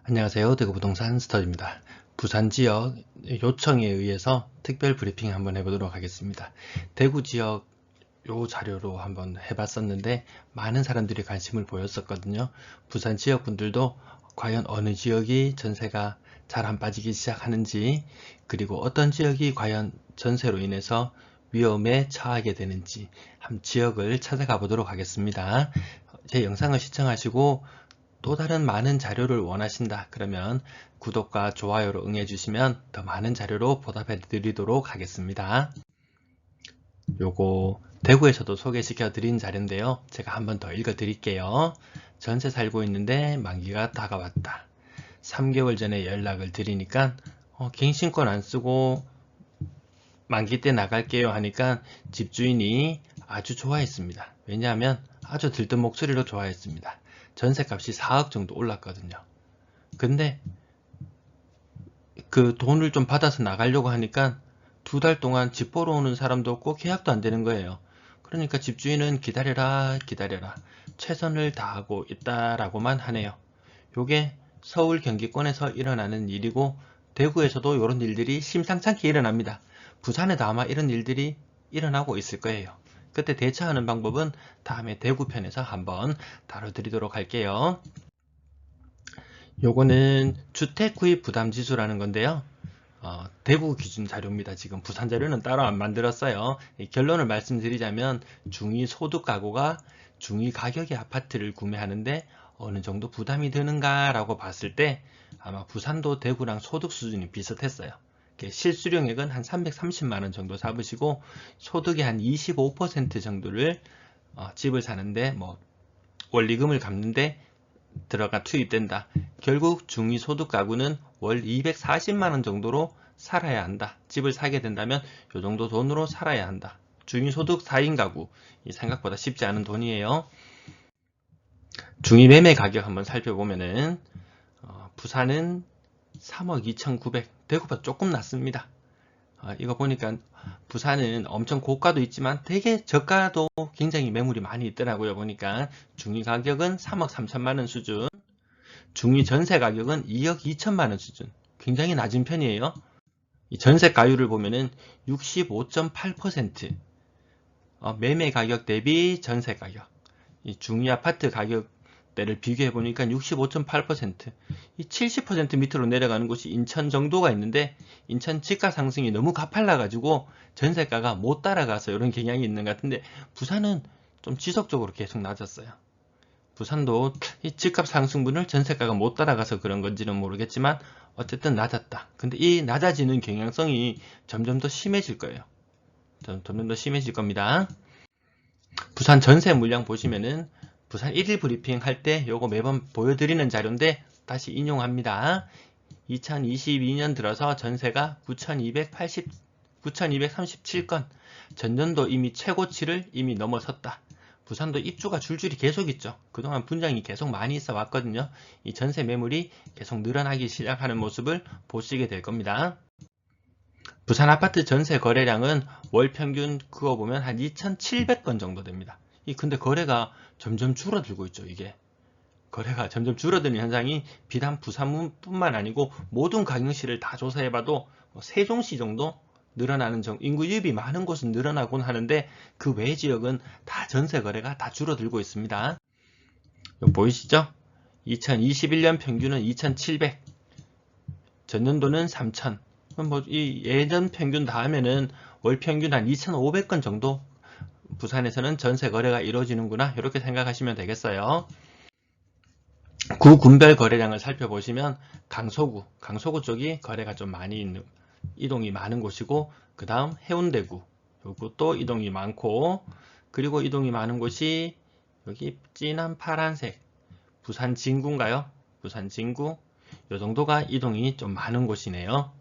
안녕하세요. 대구부동산 스터디입니다. 부산 지역 요청에 의해서 특별 브리핑 한번 해보도록 하겠습니다. 대구 지역 요 자료로 한번 해봤었는데 많은 사람들이 관심을 보였었거든요. 부산 지역 분들도 과연 어느 지역이 전세가 잘 안 빠지기 시작하는지, 그리고 어떤 지역이 과연 전세로 인해서 위험에 처하게 되는지 한 지역을 찾아가 보도록 하겠습니다. 제 영상을 시청하시고 또 다른 많은 자료를 원하신다 그러면 구독과 좋아요로 응해 주시면 더 많은 자료로 보답해 드리도록 하겠습니다. 요거 대구에서도 소개시켜 드린 자료인데요, 제가 한번 더 읽어 드릴게요. 전세 살고 있는데 만기가 다가왔다. 3개월 전에 연락을 드리니까 갱신권 안 쓰고 만기 때 나갈게요 하니까 집주인이 아주 좋아했습니다. 왜냐하면 아주 들뜬 목소리로 좋아했습니다. 전세값이 4억 정도 올랐거든요. 근데 그 돈을 좀 받아서 나가려고 하니까 2달 동안 집 보러 오는 사람도 없고 계약도 안 되는 거예요. 그러니까 집주인은 기다려라 기다려라 최선을 다하고 있다라고만 하네요. 요게 서울 경기권에서 일어나는 일이고 대구에서도 이런 일들이 심상찮게 일어납니다. 부산에도 아마 이런 일들이 일어나고 있을 거예요. 그때 대처하는 방법은 다음에 대구 편에서 한번 다뤄드리도록 할게요. 요거는 주택 구입 부담 지수라는 건데요. 대구 기준 자료입니다. 지금 부산 자료는 따로 안 만들었어요. 결론을 말씀드리자면 중위 소득 가구가 중위 가격의 아파트를 구매하는데 어느 정도 부담이 드는가 라고 봤을 때 아마 부산도 대구랑 소득 수준이 비슷했어요. 실수령액은 한 330만원 정도 잡으시고 소득의 한 25% 정도를 집을 사는데 뭐 원리금을 갚는데 들어가 투입된다. 결국 중위소득 가구는 월 240만원 정도로 살아야 한다. 집을 사게 된다면 이 정도 돈으로 살아야 한다. 중위소득 4인 가구, 생각보다 쉽지 않은 돈이에요. 중위매매 가격 한번 살펴보면은 부산은 3억 2,900, 대구보다 조금 낮습니다. 이거 보니까 부산은 엄청 고가도 있지만 되게 저가도 굉장히 매물이 많이 있더라고요. 보니까 중위 가격은 3억 3천만원 수준, 중위 전세 가격은 2억 2천만원 수준, 굉장히 낮은 편이에요. 이 전세 가율을 보면은 65.8%, 매매 가격 대비 전세 가격, 이 중위 아파트 가격대를 비교해 보니까 65.8%, 이 70% 밑으로 내려가는 곳이 인천 정도가 있는데 인천 집가 상승이 너무 가팔라 가지고 전세가가 못 따라가서 이런 경향이 있는 것 같은데 부산은 좀 지속적으로 계속 낮았어요. 부산도 이 집값 상승분을 전세가가 못 따라가서 그런 건지는 모르겠지만 어쨌든 낮았다. 근데 이 낮아지는 경향성이 점점 더 심해질 거예요. 점점 더 심해질 겁니다. 부산 전세 물량 보시면은 부산 1일 브리핑 할 때 요거 매번 보여드리는 자료인데 다시 인용합니다. 2022년 들어서 전세가 9,237건, 전년도 이미 최고치를 이미 넘어섰다. 부산도 입주가 줄줄이 계속 있죠. 그동안 분양이 계속 많이 있어 왔거든요. 이 전세 매물이 계속 늘어나기 시작하는 모습을 보시게 될 겁니다. 부산 아파트 전세 거래량은 월 평균 그거 보면 한 2,700건 정도 됩니다. 근데 거래가 점점 줄어들고 있죠. 이게 거래가 점점 줄어드는 현상이 비단 부산뿐만 아니고 모든 강릉시를 다 조사해봐도 세종시 정도 늘어나는 인구 유입이 많은 곳은 늘어나곤 하는데 그 외 지역은 다 전세 거래가 다 줄어들고 있습니다. 보이시죠? 2021년 평균은 2,700, 전년도는 3,000. 이 예전 평균 다 하면은 월 평균 한 2,500건 정도 부산에서는 전세 거래가 이루어지는구나 이렇게 생각하시면 되겠어요. 구 군별 거래량을 살펴보시면 강서구 쪽이 거래가 좀 많이 있는, 이동이 많은 곳이고, 그 다음 해운대구, 이것도 이동이 많고, 그리고 이동이 많은 곳이 여기 진한 파란색 부산 진구인가요? 부산 진구, 이 정도가 이동이 좀 많은 곳이네요.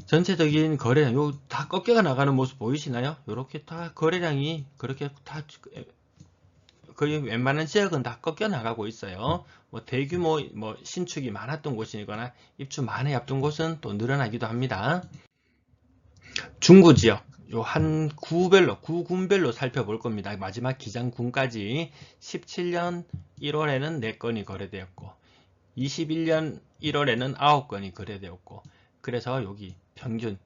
전체적인 거래량, 요 다 꺾여가 나가는 모습 보이시나요? 이렇게 다 거래량이 그렇게 다 거의 웬만한 지역은 다 꺾여 나가고 있어요. 대규모 신축이 많았던 곳이거나 입주 많이 앞둔 곳은 또 늘어나기도 합니다. 중구 지역, 요 한 구군별로 살펴볼 겁니다. 마지막 기장군까지 17년 1월에는 4건이 거래되었고, 21년 1월에는 9건이 거래되었고, 그래서 여기 평균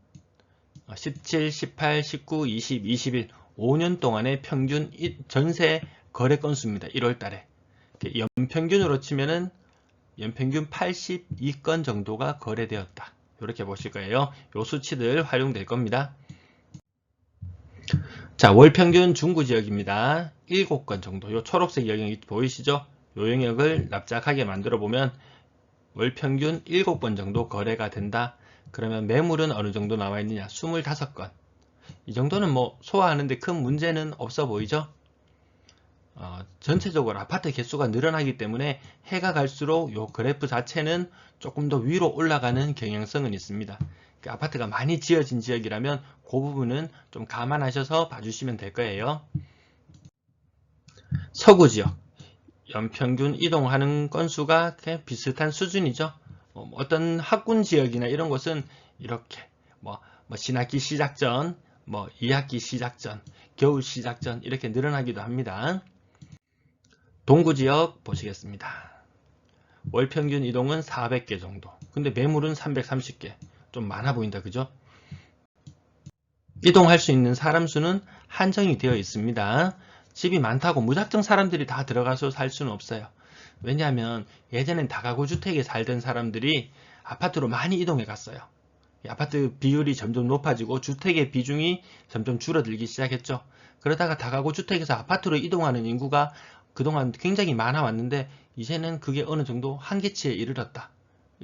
17, 18, 19, 20, 21 5년 동안의 평균 전세 거래 건수입니다. 1월 달에. 연평균으로 치면은 연평균 82건 정도가 거래되었다. 이렇게 보실 거예요. 요 수치들 활용될 겁니다. 자, 월평균 중구지역입니다. 7건 정도. 요 초록색 영역이 보이시죠? 요 영역을 납작하게 만들어 보면 월평균 7건 정도 거래가 된다. 그러면 매물은 어느 정도 나와 있느냐? 25건. 이 정도는 뭐 소화하는데 큰 문제는 없어 보이죠? 전체적으로 아파트 개수가 늘어나기 때문에 해가 갈수록 요 그래프 자체는 조금 더 위로 올라가는 경향성은 있습니다. 그 아파트가 많이 지어진 지역이라면 그 부분은 좀 감안하셔서 봐주시면 될 거예요. 서구 지역 연평균 이동하는 건수가 비슷한 수준이죠. 어떤 학군 지역이나 이런 곳은 이렇게 뭐 신학기 시작 전, 2학기 시작 전, 겨울 시작 전 이렇게 늘어나기도 합니다. 동구 지역 보시겠습니다. 월 평균 이동은 400개 정도. 근데 매물은 330개. 좀 많아 보인다. 그죠? 이동할 수 있는 사람 수는 한정이 되어 있습니다. 집이 많다고 무작정 사람들이 다 들어가서 살 수는 없어요. 왜냐하면 예전엔 다가구 주택에 살던 사람들이 아파트로 많이 이동해 갔어요. 아파트 비율이 점점 높아지고 주택의 비중이 점점 줄어들기 시작했죠. 그러다가 다가구 주택에서 아파트로 이동하는 인구가 그동안 굉장히 많아 왔는데 이제는 그게 어느 정도 한계치에 이르렀다.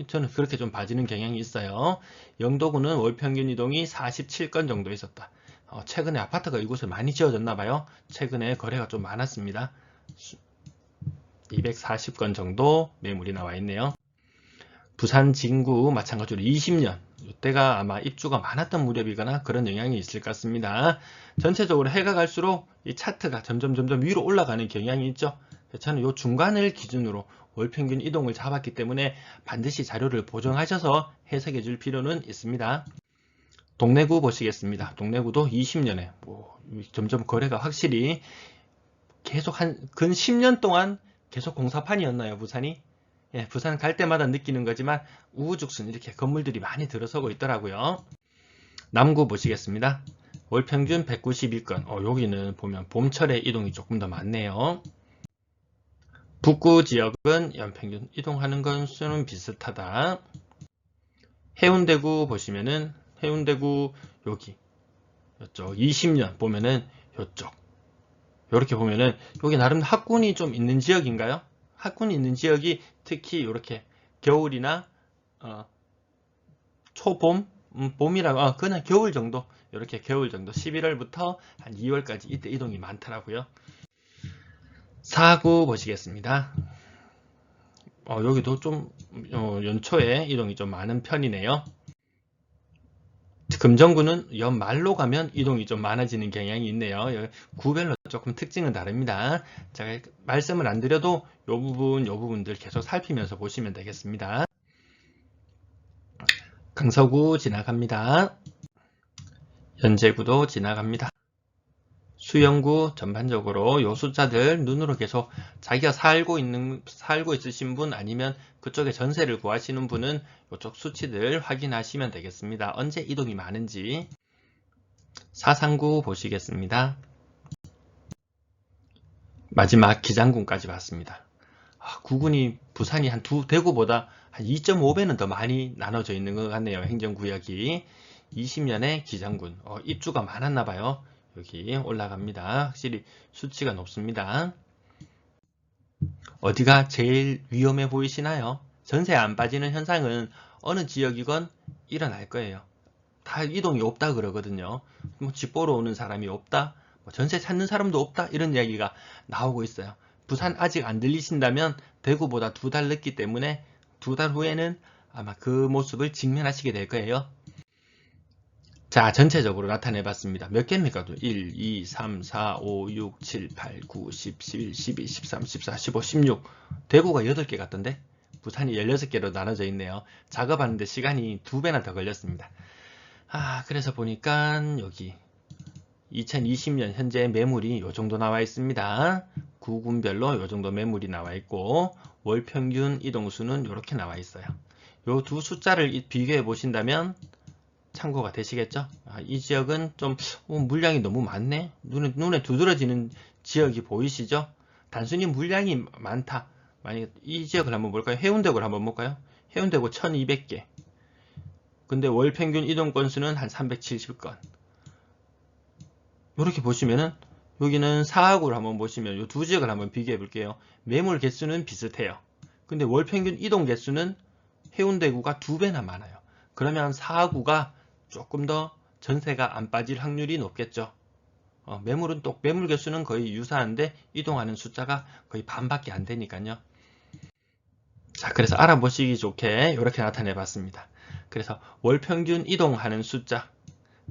저는 그렇게 좀 봐지는 경향이 있어요. 영도구는 월 평균 이동이 47건 정도 있었다. 최근에 아파트가 이곳에 많이 지어졌나 봐요. 최근에 거래가 좀 많았습니다. 240건 정도 매물이 나와 있네요. 부산 진구 마찬가지로 20년 이때가 아마 입주가 많았던 무렵이거나 그런 영향이 있을 것 같습니다. 전체적으로 해가 갈수록 이 차트가 점점 위로 올라가는 경향이 있죠. 저는 이 중간을 기준으로 월평균 이동을 잡았기 때문에 반드시 자료를 보정하셔서 해석해 줄 필요는 있습니다. 동래구 보시겠습니다. 동래구도 20년에 점점 거래가 확실히 계속 근 10년 동안 계속 공사판이었나요, 부산이? 예, 부산 갈 때마다 느끼는 거지만 우후죽순 이렇게 건물들이 많이 들어서고 있더라고요. 남구 보시겠습니다. 월평균 191건. 여기는 보면 봄철에 이동이 조금 더 많네요. 북구 지역은 연평균 이동하는 건수는 비슷하다. 해운대구 보시면은 해운대구 여기 이쪽 20년 보면은 이쪽 이렇게 보면은 여기 나름 학군이 좀 있는 지역인가요? 학군이 있는 지역이 특히 이렇게 겨울이나 초봄, 봄이라고 그냥 겨울 정도 이렇게 겨울 정도 11월부터 한 2월까지 이때 이동이 많더라고요. 사구 보시겠습니다. 여기도 좀 연초에 이동이 좀 많은 편이네요. 금정구는 연말로 가면 이동이 좀 많아지는 경향이 있네요. 구별로 조금 특징은 다릅니다. 제가 말씀을 안 드려도 이 부분들 계속 살피면서 보시면 되겠습니다. 강서구 지나갑니다. 연제구도 지나갑니다. 수영구 전반적으로 요 숫자들 눈으로 계속 자기가 살고 있으신 분 아니면 그쪽에 전세를 구하시는 분은 이쪽 수치들 확인하시면 되겠습니다. 언제 이동이 많은지. 사상구 보시겠습니다. 마지막 기장군까지 봤습니다. 구군이 부산이 한 대구보다 한 2.5배는 더 많이 나눠져 있는 것 같네요. 행정구역이. 20년에 기장군. 입주가 많았나 봐요. 여기 올라갑니다. 확실히 수치가 높습니다. 어디가 제일 위험해 보이시나요? 전세 안 빠지는 현상은 어느 지역이건 일어날 거예요. 다 이동이 없다 그러거든요. 집 보러 오는 사람이 없다, 전세 찾는 사람도 없다 이런 이야기가 나오고 있어요. 부산 아직 안 들리신다면 대구보다 2달 늦기 때문에 2달 후에는 아마 그 모습을 직면하시게 될 거예요. 자, 전체적으로 나타내 봤습니다. 몇 개입니까? 1, 2, 3, 4, 5, 6, 7, 8, 9, 10, 11, 12, 13, 14, 15, 16. 대구가 8개 같던데? 부산이 16개로 나눠져 있네요. 작업하는데 시간이 2배나 더 걸렸습니다. 그래서 보니까 여기 2020년 현재 매물이 요 정도 나와 있습니다. 구군별로 요 정도 매물이 나와 있고 월 평균 이동수는 이렇게 나와 있어요. 요 두 숫자를 비교해 보신다면 참고가 되시겠죠? 이 지역은 좀 물량이 너무 많네. 눈에 두드러지는 지역이 보이시죠? 단순히 물량이 많다. 만약에 이 지역을 한번 볼까요? 해운대구를 한번 볼까요? 해운대구 1200개. 근데 월 평균 이동 건수는 한 370건. 이렇게 보시면은 여기는 사하구를 한번 보시면 이 두 지역을 한번 비교해 볼게요. 매물 개수는 비슷해요. 근데 월 평균 이동 개수는 해운대구가 2배나 많아요. 그러면 사하구가 조금 더 전세가 안 빠질 확률이 높겠죠. 매물 개수는 거의 유사한데 이동하는 숫자가 거의 반밖에 안 되니까요. 자, 그래서 알아보시기 좋게 이렇게 나타내 봤습니다. 그래서 월 평균 이동하는 숫자,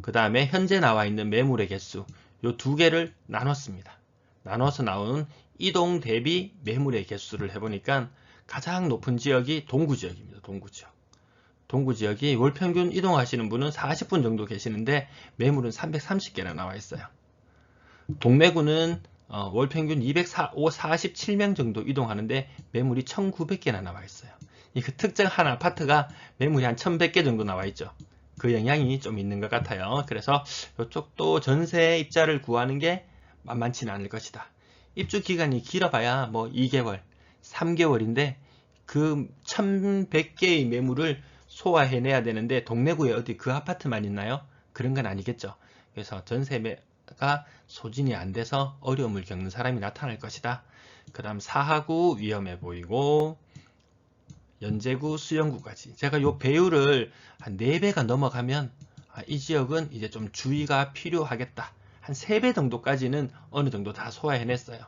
그 다음에 현재 나와 있는 매물의 개수, 요 두 개를 나눴습니다. 나눠서 나오는 이동 대비 매물의 개수를 해보니까 가장 높은 지역이 동구 지역입니다. 동구 지역. 동구 지역이 월 평균 이동하시는 분은 40분 정도 계시는데 매물은 330개나 나와 있어요. 동래구는 월 평균 247명 정도 이동하는데 매물이 1900개나 나와 있어요. 그 특정 한 아파트가 매물이 한 1100개 정도 나와 있죠. 그 영향이 좀 있는 것 같아요. 그래서 이쪽도 전세 입자를 구하는 게 만만치는 않을 것이다. 입주 기간이 길어봐야 뭐 2개월, 3개월인데 그 1100개의 매물을 소화해내야 되는데 동래구에 어디 그 아파트만 있나요? 그런 건 아니겠죠. 그래서 전세가 소진이 안 돼서 어려움을 겪는 사람이 나타날 것이다. 그 다음 사하구 위험해 보이고 연제구, 수영구까지. 제가 요 배율을 한 4배가 넘어가면 이 지역은 이제 좀 주의가 필요하겠다. 한 3배 정도까지는 어느 정도 다 소화해냈어요.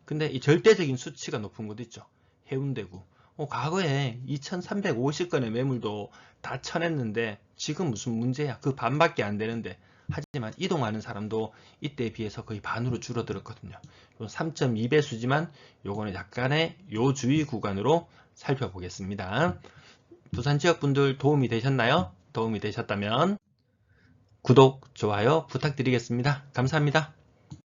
근데 이 절대적인 수치가 높은 곳 있죠. 해운대구. 과거에 2350건의 매물도 다 쳐냈는데 지금 무슨 문제야? 그 반밖에 안 되는데. 하지만 이동하는 사람도 이때에 비해서 거의 반으로 줄어들었거든요. 3.2배수지만 요거는 약간의 요주의 구간으로 살펴보겠습니다. 부산 지역 분들 도움이 되셨나요? 도움이 되셨다면 구독, 좋아요 부탁드리겠습니다. 감사합니다.